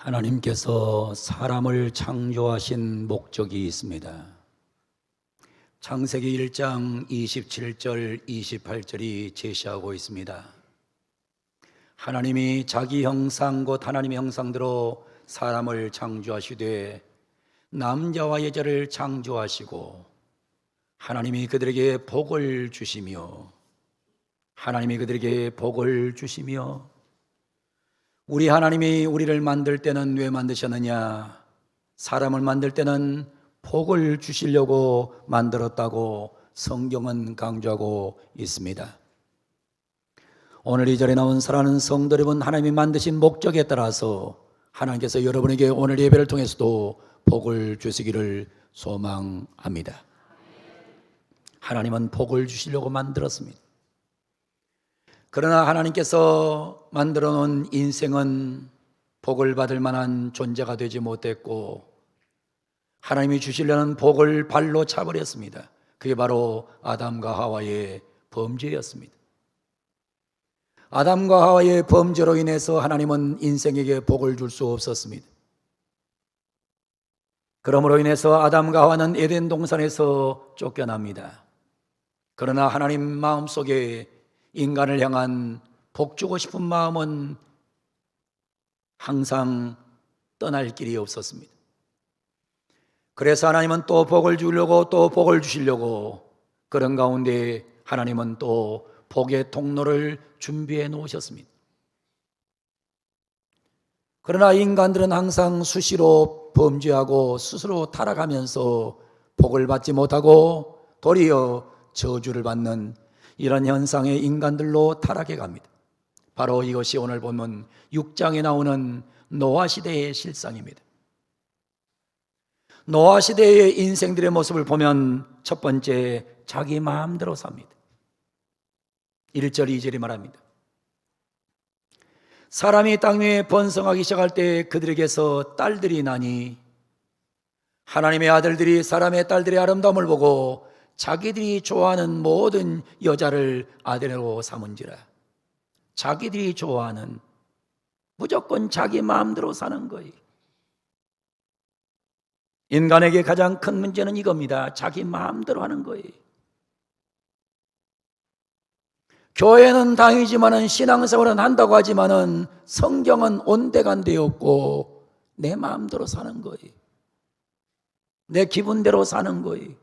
하나님께서 사람을 창조하신 목적이 있습니다. 창세기 1장 27절, 28절이 제시하고 있습니다. 하나님이 자기 형상 곧 하나님의 형상대로 사람을 창조하시되 남자와 여자를 창조하시고 하나님이 그들에게 복을 주시며 우리 하나님이 우리를 만들 때는 왜 만드셨느냐? 사람을 만들 때는 복을 주시려고 만들었다고 성경은 강조하고 있습니다. 오늘 이 자리에 나온 사랑하는 성도 여러분, 하나님이 만드신 목적에 따라서 하나님께서 여러분에게 오늘 예배를 통해서도 복을 주시기를 소망합니다. 하나님은 복을 주시려고 만들었습니다. 그러나 하나님께서 만들어 놓은 인생은 복을 받을 만한 존재가 되지 못했고 하나님이 주시려는 복을 발로 차버렸습니다. 그게 바로 아담과 하와의 범죄였습니다. 아담과 하와의 범죄로 인해서 하나님은 인생에게 복을 줄 수 없었습니다. 그러므로 인해서 아담과 하와는 에덴 동산에서 쫓겨납니다. 그러나 하나님 마음속에 인간을 향한 복 주고 싶은 마음은 항상 떠날 길이 없었습니다. 그래서 하나님은 또 복을 주려고 또 복을 주시려고 그런 가운데 하나님은 또 복의 통로를 준비해 놓으셨습니다. 그러나 인간들은 항상 수시로 범죄하고 스스로 타락하면서 복을 받지 못하고 도리어 저주를 받는 이런 현상의 인간들로 타락해 갑니다. 바로 이것이 오늘 보면 6장에 나오는 노아 시대의 실상입니다. 노아 시대의 인생들의 모습을 보면 첫 번째, 자기 마음대로 삽니다. 1절, 2절이 말합니다. 사람이 땅 위에 번성하기 시작할 때 그들에게서 딸들이 나니 하나님의 아들들이 사람의 딸들의 아름다움을 보고 자기들이 좋아하는 모든 여자를 아내로 삼은지라. 자기들이 좋아하는, 무조건 자기 마음대로 사는 거예요. 인간에게 가장 큰 문제는 이겁니다. 자기 마음대로 하는 거예요. 교회는 다니지만은 신앙생활은 한다고 하지만은 성경은 온데간데 없고 내 마음대로 사는 거예요. 내 기분대로 사는 거예요.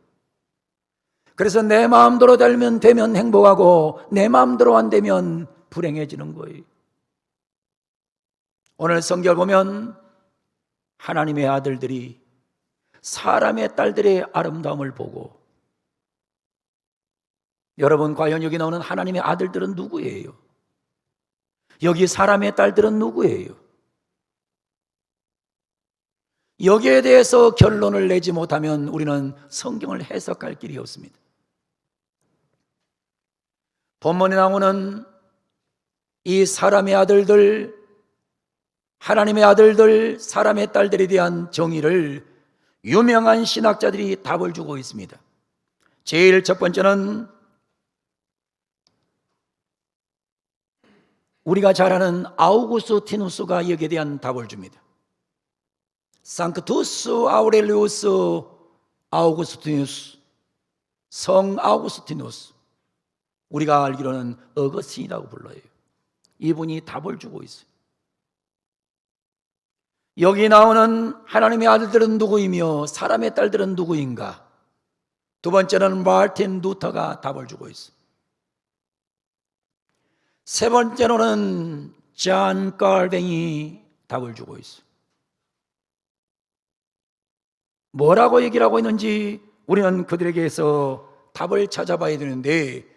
그래서 내 마음대로 되면 행복하고 내 마음대로 안 되면 불행해지는 거예요. 오늘 성경을 보면 하나님의 아들들이 사람의 딸들의 아름다움을 보고, 여러분 과연 여기 나오는 하나님의 아들들은 누구예요? 여기 사람의 딸들은 누구예요? 여기에 대해서 결론을 내지 못하면 우리는 성경을 해석할 길이 없습니다. 본문에 나오는 이 사람의 아들들, 하나님의 아들들, 사람의 딸들에 대한 정의를 유명한 신학자들이 답을 주고 있습니다. 제일 첫 번째는 우리가 잘 아는 아우구스티누스가 여기에 대한 답을 줍니다. 상크투스 아우렐리우스 아우구스티누스, 성 아우구스티누스, 우리가 알기로는 어거스틴이라고 불러요. 이분이 답을 주고 있어요. 여기 나오는 하나님의 아들들은 누구이며 사람의 딸들은 누구인가? 두 번째는 마틴 루터가 답을 주고 있어요. 세 번째로는 존 칼뱅이 답을 주고 있어요. 뭐라고 얘기를 하고 있는지 우리는 그들에게서 답을 찾아봐야 되는데,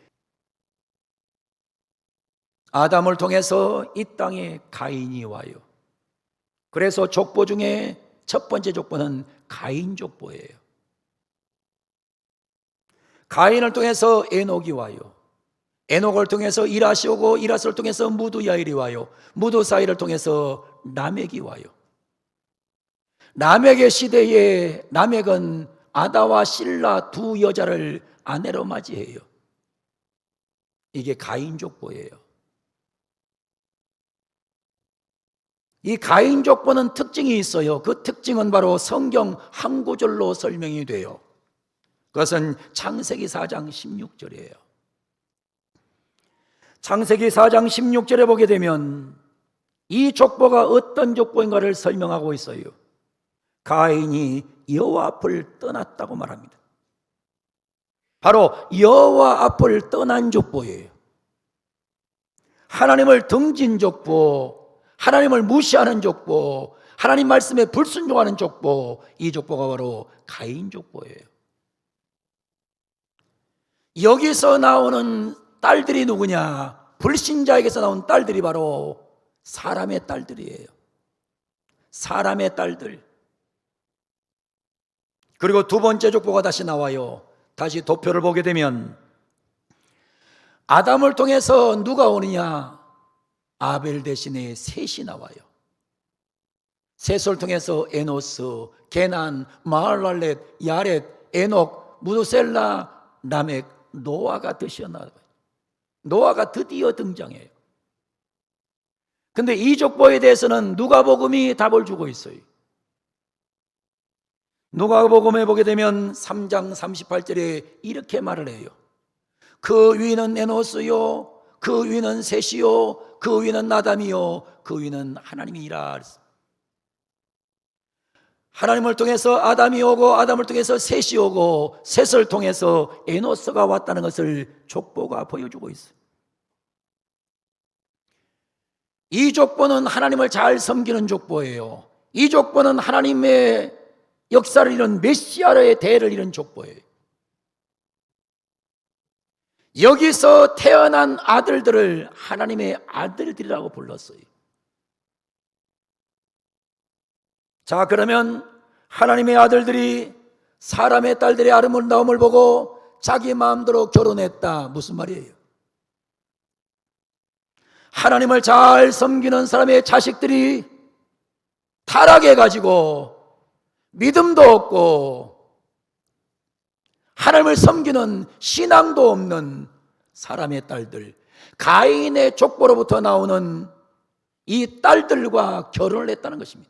아담을 통해서 이 땅에 가인이 와요. 그래서 족보 중에 첫 번째 족보는 가인 족보예요. 가인을 통해서 에녹이 와요. 에녹을 통해서 이라시 오고 이라스를 통해서 무두야일이 와요. 무두사일을 통해서 라멕이 와요. 라멕의 시대에 라멕은 아다와 실라 두 여자를 아내로 맞이해요. 이게 가인 족보예요. 이 가인 족보는 특징이 있어요. 그 특징은 바로 성경 한 구절로 설명이 돼요. 그것은 창세기 4장 16절이에요. 창세기 4장 16절에 보게 되면 이 족보가 어떤 족보인가를 설명하고 있어요. 가인이 여호와 앞을 떠났다고 말합니다. 바로 여호와 앞을 떠난 족보예요. 하나님을 등진 족보, 하나님을 무시하는 족보, 하나님 말씀에 불순종하는 족보, 이 족보가 바로 가인 족보예요. 여기서 나오는 딸들이 누구냐? 불신자에게서 나온 딸들이 바로 사람의 딸들이에요. 사람의 딸들. 그리고 두 번째 족보가 다시 나와요. 다시 도표를 보게 되면 아담을 통해서 누가 오느냐? 아벨 대신에 셋이 나와요. 셋을 통해서 에노스, 게난, 마할랄렛, 야렛, 에녹, 무두셀라, 라멕, 노아가 드셔나와요. 노아가 드디어 등장해요. 근데 이 족보에 대해서는 누가복음이 답을 주고 있어요. 누가복음에 보게 되면 3장 38절에 이렇게 말을 해요. 그 위는 에노스요, 그 위는 셋이요, 그 위는 나담이요, 그 위는 하나님이라. 하나님을 통해서 아담이 오고 아담을 통해서 셋이 오고 셋을 통해서 에노스가 왔다는 것을 족보가 보여주고 있어요. 이 족보는 하나님을 잘 섬기는 족보예요. 이 족보는 하나님의 역사를 이룬 메시아의 대를 이룬 족보예요. 여기서 태어난 아들들을 하나님의 아들들이라고 불렀어요. 자, 그러면 하나님의 아들들이 사람의 딸들의 아름다움을 보고 자기 마음대로 결혼했다. 무슨 말이에요? 하나님을 잘 섬기는 사람의 자식들이 타락해가지고 믿음도 없고 하나님을 섬기는 신앙도 없는 사람의 딸들, 가인의 족보로부터 나오는 이 딸들과 결혼을 했다는 것입니다.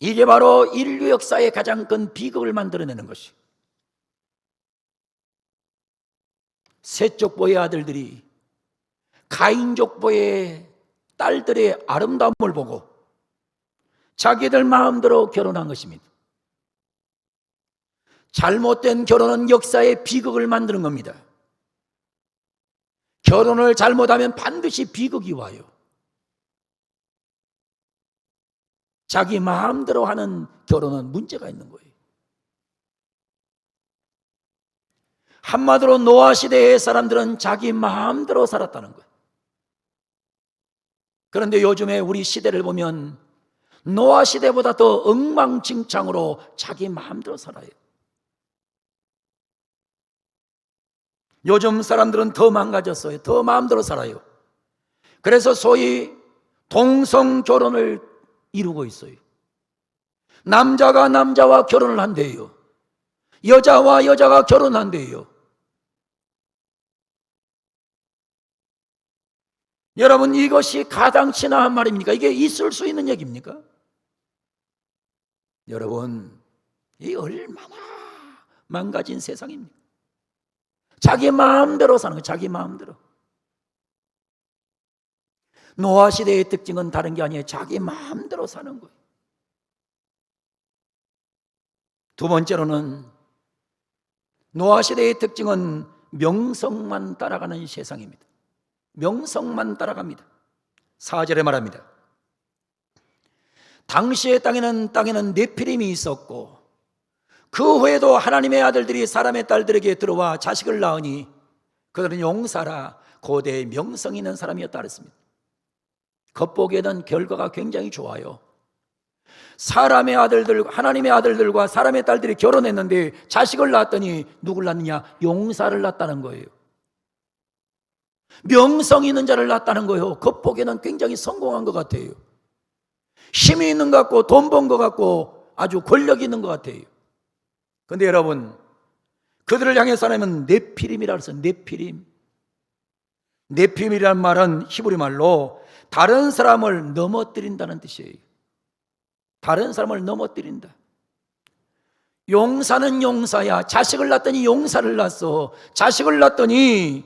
이게 바로 인류 역사의 가장 큰 비극을 만들어내는 것이, 셋 족보의 아들들이 가인 족보의 딸들의 아름다움을 보고 자기들 마음대로 결혼한 것입니다. 잘못된 결혼은 역사의 비극을 만드는 겁니다. 결혼을 잘못하면 반드시 비극이 와요. 자기 마음대로 하는 결혼은 문제가 있는 거예요. 한마디로 노아 시대의 사람들은 자기 마음대로 살았다는 거예요. 그런데 요즘에 우리 시대를 보면 노아 시대보다 더 엉망진창으로 자기 마음대로 살아요. 요즘 사람들은 더 망가졌어요. 더 마음대로 살아요. 그래서 소위 동성 결혼을 이루고 있어요. 남자가 남자와 결혼을 한대요. 여자와 여자가 결혼한대요. 여러분, 이것이 가당치나 한 말입니까? 이게 있을 수 있는 얘기입니까? 여러분, 이 얼마나 망가진 세상입니까? 자기 마음대로 사는 거예요. 자기 마음대로. 노아 시대의 특징은 다른 게 아니에요. 자기 마음대로 사는 거예요. 두 번째로는 노아 시대의 특징은 명성만 따라가는 세상입니다. 명성만 따라갑니다. 4절에 말합니다. 당시의 땅에는 네피림이 있었고 그 후에도 하나님의 아들들이 사람의 딸들에게 들어와 자식을 낳으니 그들은 용사라 고대의 명성 있는 사람이었다 그랬습니다. 겉보기에는 결과가 굉장히 좋아요. 사람의 아들들, 하나님의 아들들과 사람의 딸들이 결혼했는데 자식을 낳았더니 누굴 낳느냐? 용사를 낳았다는 거예요. 명성 있는 자를 낳았다는 거예요. 겉보기에는 굉장히 성공한 것 같아요. 힘이 있는 것 같고 돈 번 것 같고 아주 권력이 있는 것 같아요. 그런데 여러분, 그들을 향해서 하나님은 네피림이라고 해서 네피림이란 말은 히브리 말로 다른 사람을 넘어뜨린다는 뜻이에요. 다른 사람을 넘어뜨린다. 용사는 용사야. 자식을 낳더니 용사를 낳았어. 자식을 낳더니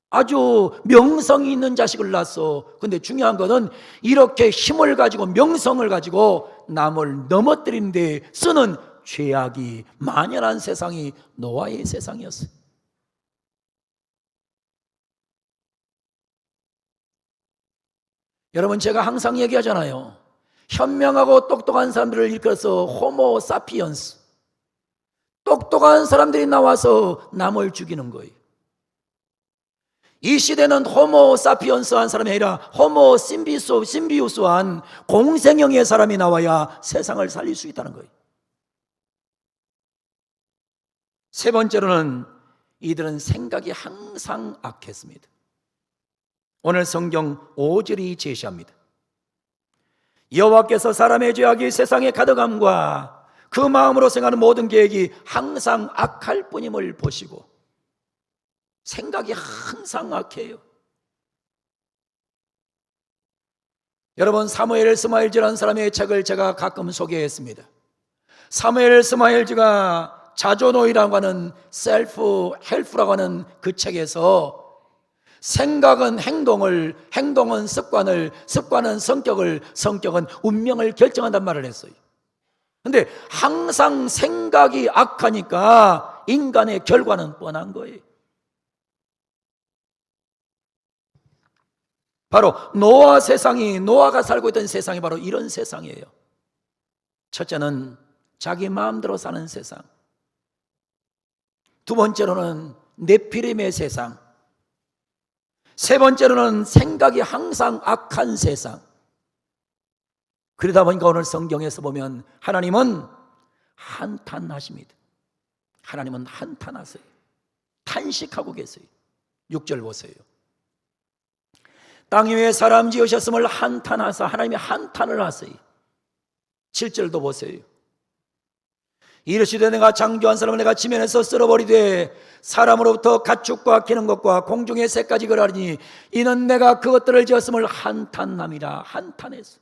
아주 명성이 있는 자식을 낳았어. 근데 중요한 것은 이렇게 힘을 가지고 명성을 가지고 남을 넘어뜨리는 데 쓰는 죄악이 만연한 세상이 노아의 세상이었어요. 여러분, 제가 항상 얘기하잖아요. 현명하고 똑똑한 사람들을 일컬어서 호모 사피언스, 똑똑한 사람들이 나와서 남을 죽이는 거예요. 이 시대는 호모 사피언스한 사람이 아니라 호모 심비우스한 공생형의 사람이 나와야 세상을 살릴 수 있다는 거예요. 세 번째로는 이들은 생각이 항상 악했습니다. 오늘 성경 5절이 제시합니다. 여호와께서 사람의 죄악이 세상에 가득함과 그 마음으로 생각하는 모든 계획이 항상 악할 뿐임을 보시고, 생각이 항상 악해요. 여러분, 사무엘 스마일즈라는 사람의 책을 제가 가끔 소개했습니다. 사무엘 스마일즈가 자조노이라고 하는 셀프 헬프라고 하는 그 책에서 생각은 행동을, 행동은 습관을, 습관은 성격을, 성격은 운명을 결정한단 말을 했어요. 근데 항상 생각이 악하니까 인간의 결과는 뻔한 거예요. 바로 노아 세상이, 노아가 살고 있던 세상이 바로 이런 세상이에요. 첫째는 자기 마음대로 사는 세상, 두 번째로는 네피림의 세상, 세 번째로는 생각이 항상 악한 세상. 그러다 보니까 오늘 성경에서 보면 하나님은 한탄하십니다. 하나님은 한탄하세요. 탄식하고 계세요. 6절 보세요. 땅 위에 사람 지으셨음을 한탄하사, 하나님이 한탄을 하세요. 7절도 보세요. 이르시되 내가 창조한 사람을 내가 지면에서 쓸어버리되 사람으로부터 가축과 기는 것과 공중의 새까지 그러하니 이는 내가 그것들을 지었음을 한탄함이라. 한탄했어.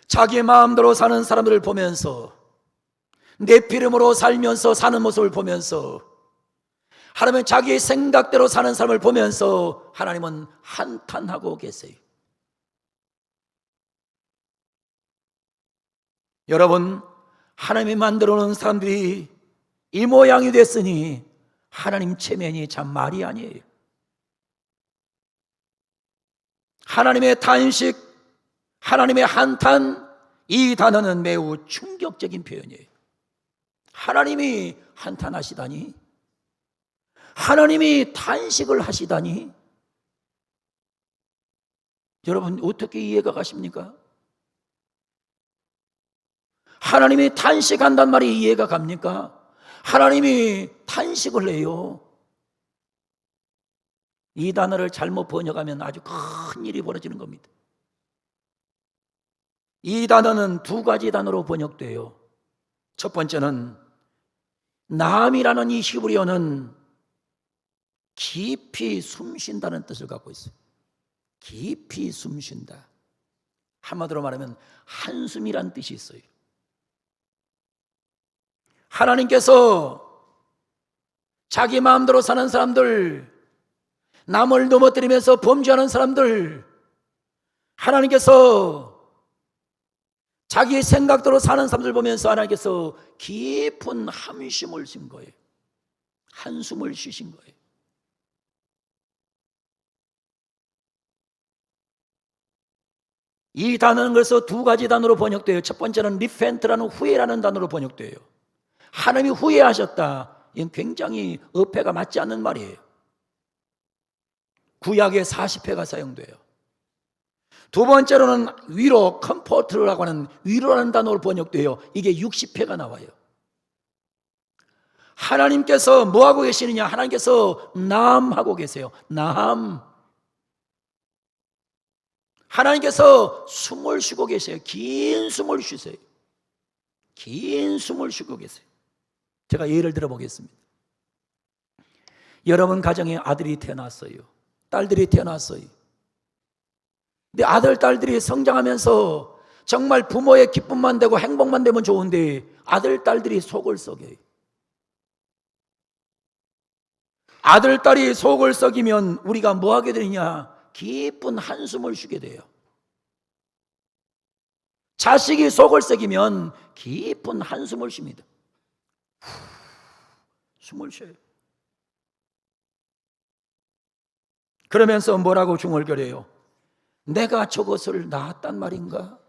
자기 마음대로 사는 사람들을 보면서, 네피림으로 살면서 사는 모습을 보면서, 하나님은 자기의 생각대로 사는 사람을 보면서 하나님은 한탄하고 계세요. 여러분, 하나님이 만들어 놓은 사람들이 이 모양이 됐으니 하나님 체면이 참 말이 아니에요. 하나님의 탄식, 하나님의 한탄, 이 단어는 매우 충격적인 표현이에요. 하나님이 한탄하시다니, 하나님이 탄식을 하시다니, 여러분 어떻게 이해가 가십니까? 하나님이 탄식한단 말이 이해가 갑니까? 하나님이 탄식을 해요. 이 단어를 잘못 번역하면 아주 큰 일이 벌어지는 겁니다. 이 단어는 두 가지 단어로 번역돼요. 첫 번째는 나함이라는 이 히브리어는 깊이 숨쉰다는 뜻을 갖고 있어요. 깊이 숨쉰다. 한마디로 말하면 한숨이란 뜻이 있어요. 하나님께서 자기 마음대로 사는 사람들, 남을 넘어뜨리면서 범죄하는 사람들, 하나님께서 자기 생각대로 사는 사람들 보면서 하나님께서 깊은 한숨을 쉰 거예요. 한숨을 쉬신 거예요. 이 단어는 그래서 두 가지 단어로 번역돼요. 첫 번째는 리펜트라는 후회라는 단어로 번역돼요. 하나님이 후회하셨다. 이건 굉장히 어폐가 맞지 않는 말이에요. 구약에 40회가 사용돼요. 두 번째로는 위로, 컴포트라고 하는 위로라는 단어로 번역돼요. 이게 60회가 나와요. 하나님께서 뭐하고 계시느냐? 하나님께서 나함하고 계세요. 나함. 하나님께서 숨을 쉬고 계세요. 긴 숨을 쉬세요. 긴 숨을 쉬고 계세요. 제가 예를 들어 보겠습니다. 여러분 가정에 아들이 태어났어요. 딸들이 태어났어요. 근데 아들, 딸들이 성장하면서 정말 부모의 기쁨만 되고 행복만 되면 좋은데 아들, 딸들이 속을 썩여요. 아들, 딸이 속을 썩이면 우리가 뭐 하게 되느냐? 깊은 한숨을 쉬게 돼요. 자식이 속을 썩이면 깊은 한숨을 쉽니다. 숨을 쉬어요. 그러면서 뭐라고 중얼거려요? 내가 저것을 낳았단 말인가?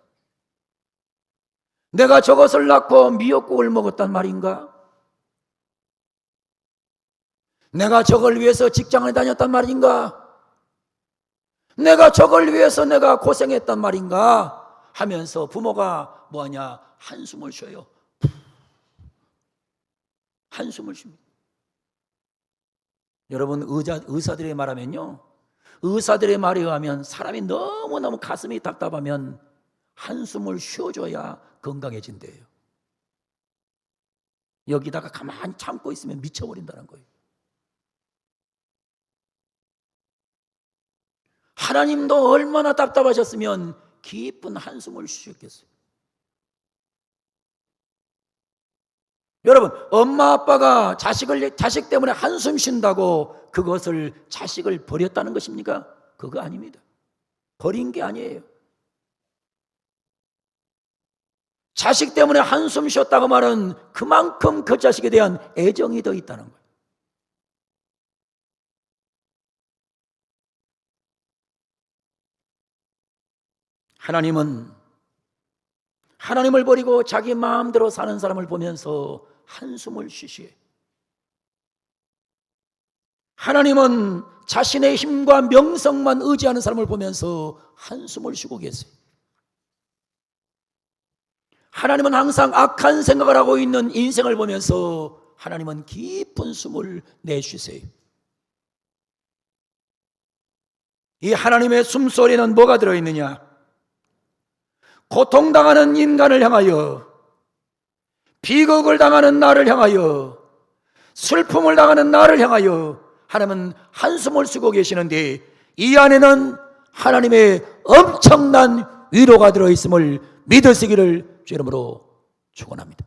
내가 저것을 낳고 미역국을 먹었단 말인가? 내가 저걸 위해서 직장을 다녔단 말인가? 내가 저걸 위해서 내가 고생했단 말인가? 하면서 부모가 뭐하냐? 한숨을 쉬어요. 한숨을 쉽니다. 여러분, 의사들의 말하면요, 의사들의 말에 의하면 사람이 너무너무 가슴이 답답하면 한숨을 쉬어줘야 건강해진대요. 여기다가 가만히 참고 있으면 미쳐버린다는 거예요. 하나님도 얼마나 답답하셨으면 깊은 한숨을 쉬셨겠어요. 여러분, 엄마 아빠가 자식 때문에 한숨 쉰다고 그것을 자식을 버렸다는 것입니까? 그거 아닙니다. 버린 게 아니에요. 자식 때문에 한숨 쉬었다고 말은 그만큼 그 자식에 대한 애정이 더 있다는 거예요. 하나님은 하나님을 버리고 자기 마음대로 사는 사람을 보면서 한숨을 쉬시에요. 하나님은 자신의 힘과 명성만 의지하는 사람을 보면서 한숨을 쉬고 계세요. 하나님은 항상 악한 생각을 하고 있는 인생을 보면서 하나님은 깊은 숨을 내쉬세요. 이 하나님의 숨소리는 뭐가 들어있느냐? 고통당하는 인간을 향하여, 비극을 당하는 나를 향하여, 슬픔을 당하는 나를 향하여 하나님은 한숨을 쉬고 계시는데 이 안에는 하나님의 엄청난 위로가 들어있음을 믿으시기를 주 이름으로 축원합니다.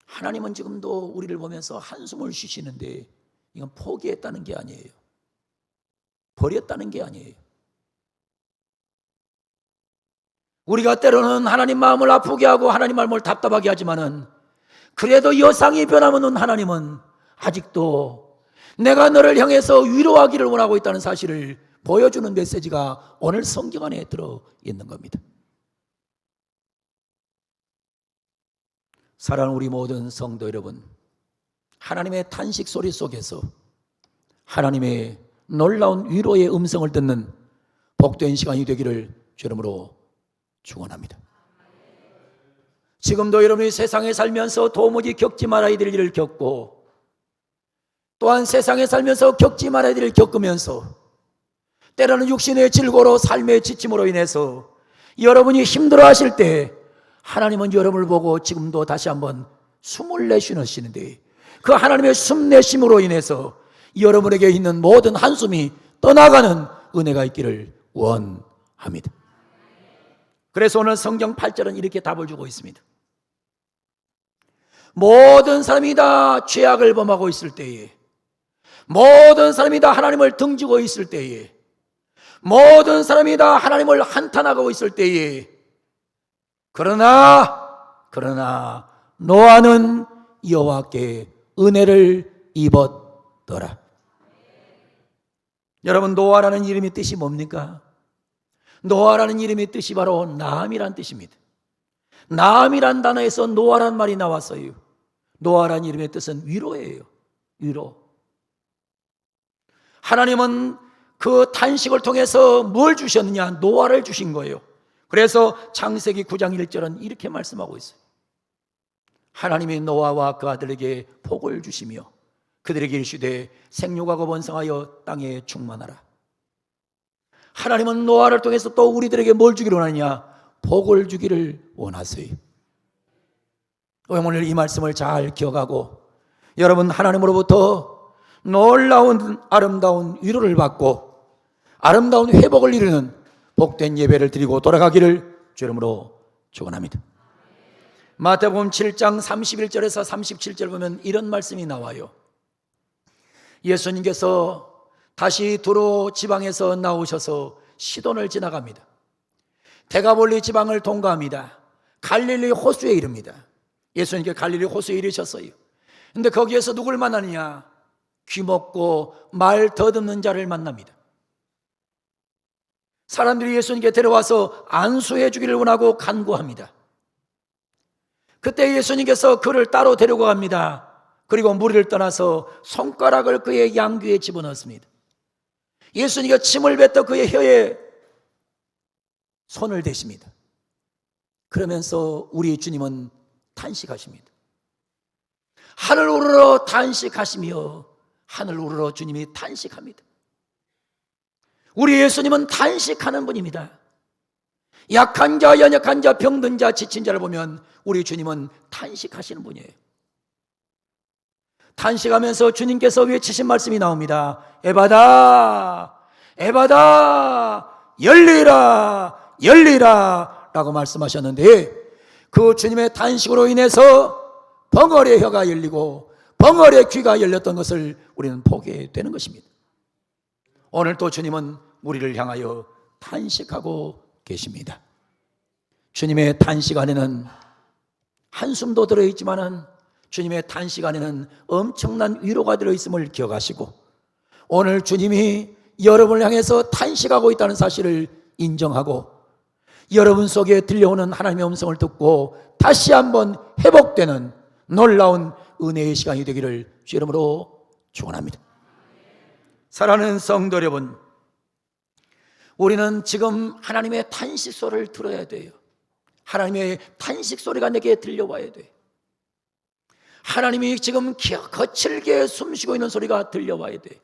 하나님은 지금도 우리를 보면서 한숨을 쉬시는데 이건 포기했다는 게 아니에요. 버렸다는 게 아니에요. 우리가 때로는 하나님 마음을 아프게 하고 하나님 마음을 답답하게 하지만은 그래도 여상이 변하면 하나님은 아직도 내가 너를 향해서 위로하기를 원하고 있다는 사실을 보여주는 메시지가 오늘 성경 안에 들어있는 겁니다. 사랑하는 우리 모든 성도 여러분, 하나님의 탄식 소리 속에서 하나님의 놀라운 위로의 음성을 듣는 복된 시간이 되기를 주 이름으로 축원합니다. 지금도 여러분이 세상에 살면서 도무지 겪지 말아야 될 일을 겪고 또한 세상에 살면서 겪지 말아야 될 일을 겪으면서 때로는 육신의 질고로 삶의 지침으로 인해서 여러분이 힘들어하실 때 하나님은 여러분을 보고 지금도 다시 한번 숨을 내쉬시는데 그 하나님의 숨 내쉼으로 인해서 여러분에게 있는 모든 한숨이 떠나가는 은혜가 있기를 원합니다. 그래서 오늘 성경 8절은 이렇게 답을 주고 있습니다. 모든 사람이 다 죄악을 범하고 있을 때에, 모든 사람이 다 하나님을 등지고 있을 때에, 모든 사람이 다 하나님을 한탄하고 있을 때에, 그러나 노아는 여호와께 은혜를 입었더라. 여러분, 노아라는 이름의 뜻이 뭡니까? 노아라는 이름의 뜻이 바로 나음이란 뜻입니다. 나음이란 단어에서 노아란 말이 나왔어요. 노아란 이름의 뜻은 위로예요. 위로. 하나님은 그 탄식을 통해서 뭘 주셨느냐? 노아를 주신 거예요. 그래서 창세기 9장 1절은 이렇게 말씀하고 있어요. 하나님이 노아와 그 아들에게 복을 주시며 그들에게 이르시되 생육하고 번성하여 땅에 충만하라. 하나님은 노아를 통해서 또 우리들에게 뭘 주기를 원하느냐? 복을 주기를 원하세요. 오늘 이 말씀을 잘 기억하고 여러분, 하나님으로부터 놀라운 아름다운 위로를 받고 아름다운 회복을 이루는 복된 예배를 드리고 돌아가기를 주 이름으로 축원합니다. 마태복음 7장 31절에서 37절 보면 이런 말씀이 나와요. 예수님께서 다시 두로 지방에서 나오셔서 시돈을 지나갑니다. 데가볼리 지방을 통과합니다. 갈릴리 호수에 이릅니다. 예수님께 갈릴리 호수에 이르셨어요. 근데 거기에서 누굴 만나느냐? 귀먹고 말 더듬는 자를 만납니다. 사람들이 예수님께 데려와서 안수해 주기를 원하고 간구합니다. 그때 예수님께서 그를 따로 데리고 갑니다. 그리고 무리를 떠나서 손가락을 그의 양귀에 집어넣습니다. 예수님께서 침을 뱉어 그의 혀에 손을 대십니다. 그러면서 우리 주님은 탄식하십니다. 하늘 우러러 탄식하시며 하늘 우러러 주님이 탄식합니다. 우리 예수님은 탄식하는 분입니다. 약한 자, 연약한 자, 병든 자, 지친 자를 보면 우리 주님은 탄식하시는 분이에요. 탄식하면서 주님께서 외치신 말씀이 나옵니다. 에바다, 에바다, 열리라, 열리라 라고 말씀하셨는데 그 주님의 탄식으로 인해서 벙어리의 혀가 열리고 벙어리의 귀가 열렸던 것을 우리는 보게 되는 것입니다. 오늘 또 주님은 우리를 향하여 탄식하고 계십니다. 주님의 탄식 안에는 한숨도 들어있지만은 주님의 탄식 안에는 엄청난 위로가 들어있음을 기억하시고 오늘 주님이 여러분을 향해서 탄식하고 있다는 사실을 인정하고 여러분 속에 들려오는 하나님의 음성을 듣고 다시 한번 회복되는 놀라운 은혜의 시간이 되기를 주 이름으로 축원합니다. 사랑하는 성도 여러분, 우리는 지금 하나님의 탄식 소리를 들어야 돼요. 하나님의 탄식 소리가 내게 들려와야 돼요. 하나님이 지금 거칠게 숨쉬고 있는 소리가 들려와야 돼요.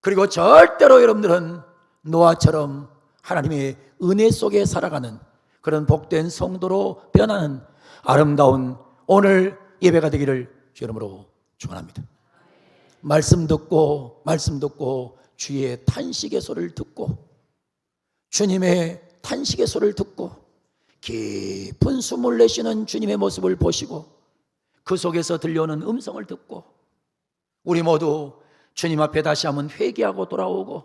그리고 절대로 여러분들은 노아처럼 하나님의 은혜 속에 살아가는 그런 복된 성도로 변하는 아름다운 오늘 예배가 되기를 주 이름으로 축원합니다. 말씀 듣고 주의 탄식의 소리를 듣고 주님의 탄식의 소리를 듣고 깊은 숨을 내쉬는 주님의 모습을 보시고 그 속에서 들려오는 음성을 듣고 우리 모두 주님 앞에 다시 한번 회개하고 돌아오고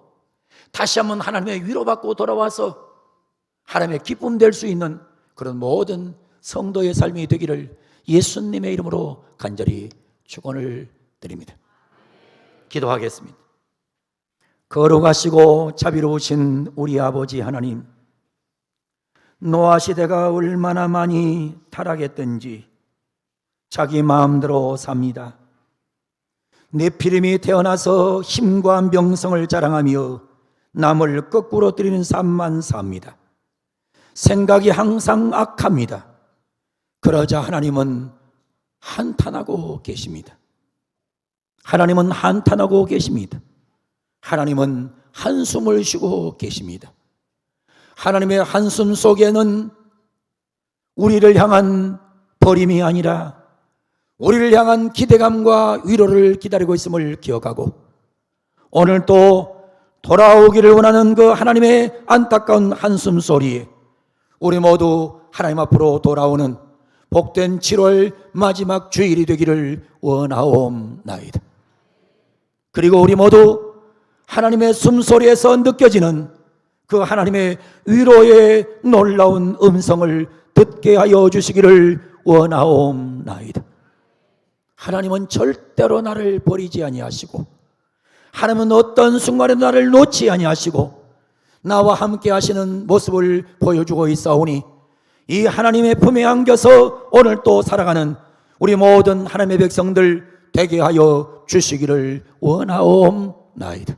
다시 한번 하나님의 위로받고 돌아와서 하나님의 기쁨 될 수 있는 그런 모든 성도의 삶이 되기를 예수님의 이름으로 간절히 축원을 드립니다. 기도하겠습니다. 거룩하시고 자비로우신 우리 아버지 하나님, 노아 시대가 얼마나 많이 타락했던지 자기 마음대로 삽니다. 네피림이 태어나서 힘과 명성을 자랑하며 남을 거꾸로 때리는 삶만 삽니다. 생각이 항상 악합니다. 그러자 하나님은 한탄하고 계십니다. 하나님은 한탄하고 계십니다. 하나님은 한숨을 쉬고 계십니다. 하나님의 한숨 속에는 우리를 향한 버림이 아니라 우리를 향한 기대감과 위로를 기다리고 있음을 기억하고 오늘 또 돌아오기를 원하는 그 하나님의 안타까운 한숨 소리에 우리 모두 하나님 앞으로 돌아오는 복된 7월 마지막 주일이 되기를 원하옵나이다. 그리고 우리 모두 하나님의 숨소리에서 느껴지는 그 하나님의 위로의 놀라운 음성을 듣게 하여 주시기를 원하옵나이다. 하나님은 절대로 나를 버리지 아니하시고 하나님은 어떤 순간에도 나를 놓지 아니하시고 나와 함께 하시는 모습을 보여주고 있사오니 이 하나님의 품에 안겨서 오늘 또 살아가는 우리 모든 하나님의 백성들 되게 하여 주시기를 원하옵나이다.